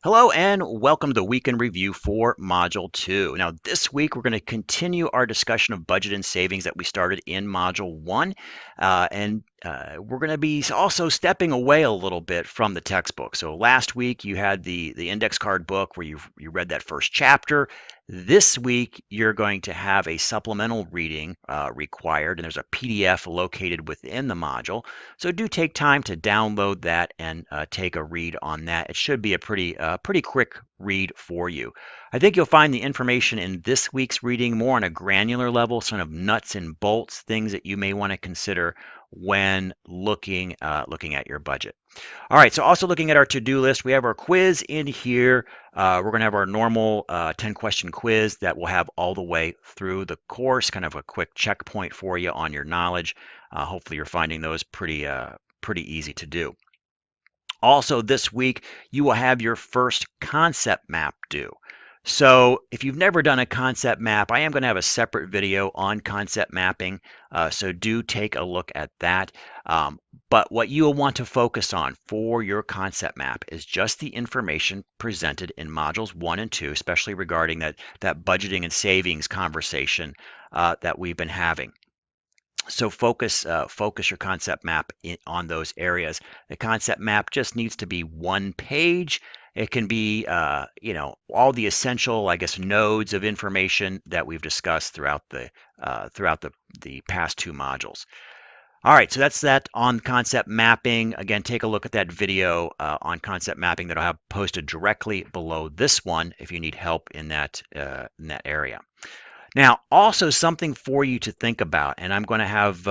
Hello and welcome to the Weekend Review for Module 2. Now, this week we're going to continue our discussion of budget and savings that we started in Module 1. We're going to be also stepping away a little bit from the textbook. So last week you had the index card book where you read that first chapter. This week you're going to have a supplemental reading required, and there's a PDF located within the module. So do take time to download that and take a read on that. It should be a pretty quick read for you. I think you'll find the information in this week's reading more on a granular level, sort of nuts and bolts, things that you may want to consider when looking at your budget. All right, so also looking at our to-do list, we have our quiz in here. We're going to have our normal 10-question quiz that we'll have all the way through the course, kind of a quick checkpoint for you on your knowledge. Hopefully you're finding those pretty easy to do. Also this week, you will have your first concept map due. So if you've never done a concept map, I am going to have a separate video on concept mapping, so do take a look at that. But what you will want to focus on for your concept map is just the information presented in modules 1 and 2, especially regarding that budgeting and savings conversation that we've been having. So focus your concept map on those areas. The concept map just needs to be one page. It can be, all the essential, I guess, nodes of information that we've discussed throughout the past two modules. All right, so that's that on concept mapping. Again, take a look at that video on concept mapping that I'll have posted directly below this one if you need help in that area. Now, also something for you to think about, and I'm going to have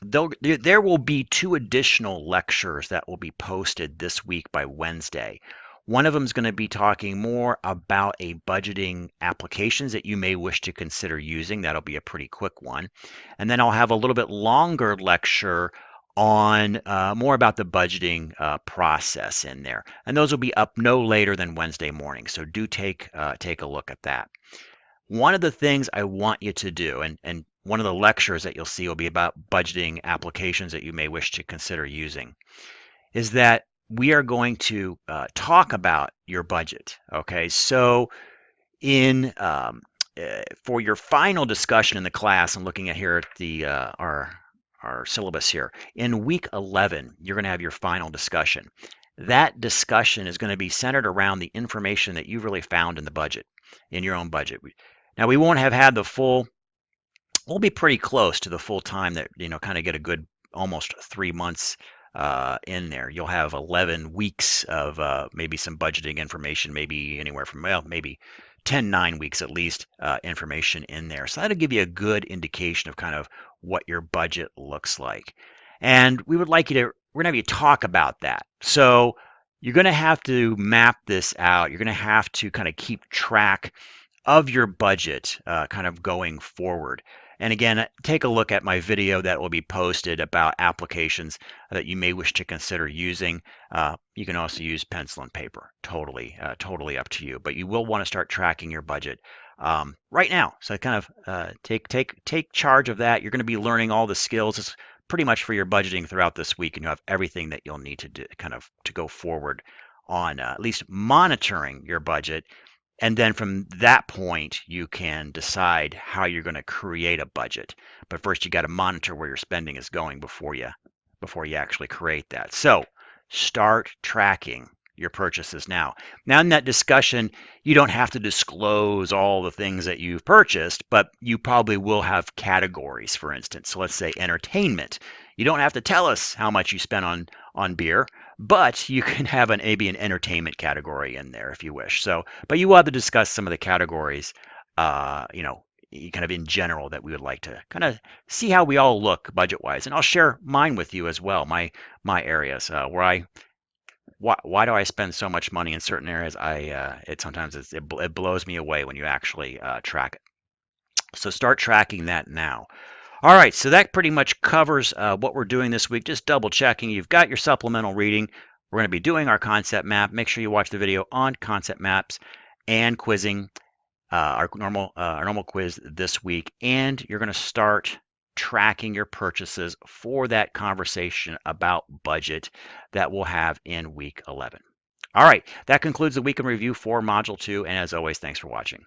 there will be 2 additional lectures that will be posted this week by Wednesday. One of them is going to be talking more about a budgeting applications that you may wish to consider using. That'll be a pretty quick one. And then I'll have a little bit longer lecture on more about the budgeting process in there. And those will be up no later than Wednesday morning. So do take a look at that. One of the things I want you to do, and one of the lectures that you'll see will be about budgeting applications that you may wish to consider using, is that we are going to talk about your budget. Okay, so in for your final discussion in the class, I'm looking at here at the our syllabus here. In week 11, you're going to have your final discussion. That discussion is going to be centered around the information that you've really found in the budget, in your own budget. Now, we won't have had the full, we'll be pretty close to the full time that, kind of get a good almost 3 months in there. You'll have 11 weeks of maybe some budgeting information, maybe anywhere from, maybe 10, 9 weeks at least information in there. So that'll give you a good indication of kind of what your budget looks like. And we're going to have you talk about that. So you're going to have to map this out. You're going to have to kind of keep track of your budget kind of going forward. And again, take a look at my video that will be posted about applications that you may wish to consider using. You can also use pencil and paper, totally up to you. But you will want to start tracking your budget right now. So kind of take charge of that. You're going to be learning all the skills. It's pretty much for your budgeting throughout this week, and you have everything that you'll need to do kind of to go forward on at least monitoring your budget. And then from that point, you can decide how you're going to create a budget. But first, you got to monitor where your spending is going before you actually create that. So start tracking your purchases now. Now, in that discussion, you don't have to disclose all the things that you've purchased, but you probably will have categories, for instance. So let's say entertainment. You don't have to tell us how much you spent on beer, but you can have maybe an entertainment category in there if you wish. So, but you will have to discuss some of the categories, kind of in general that we would like to kind of see how we all look budget-wise. And I'll share mine with you as well, my areas where why do I spend so much money in certain areas? It blows me away when you actually track it. So start tracking that now. All right, so that pretty much covers what we're doing this week. Just double checking. You've got your supplemental reading. We're going to be doing our concept map. Make sure you watch the video on concept maps and quizzing, our normal quiz this week. And you're going to start tracking your purchases for that conversation about budget that we'll have in week 11. All right, that concludes the week in review for Module 2, and as always, thanks for watching.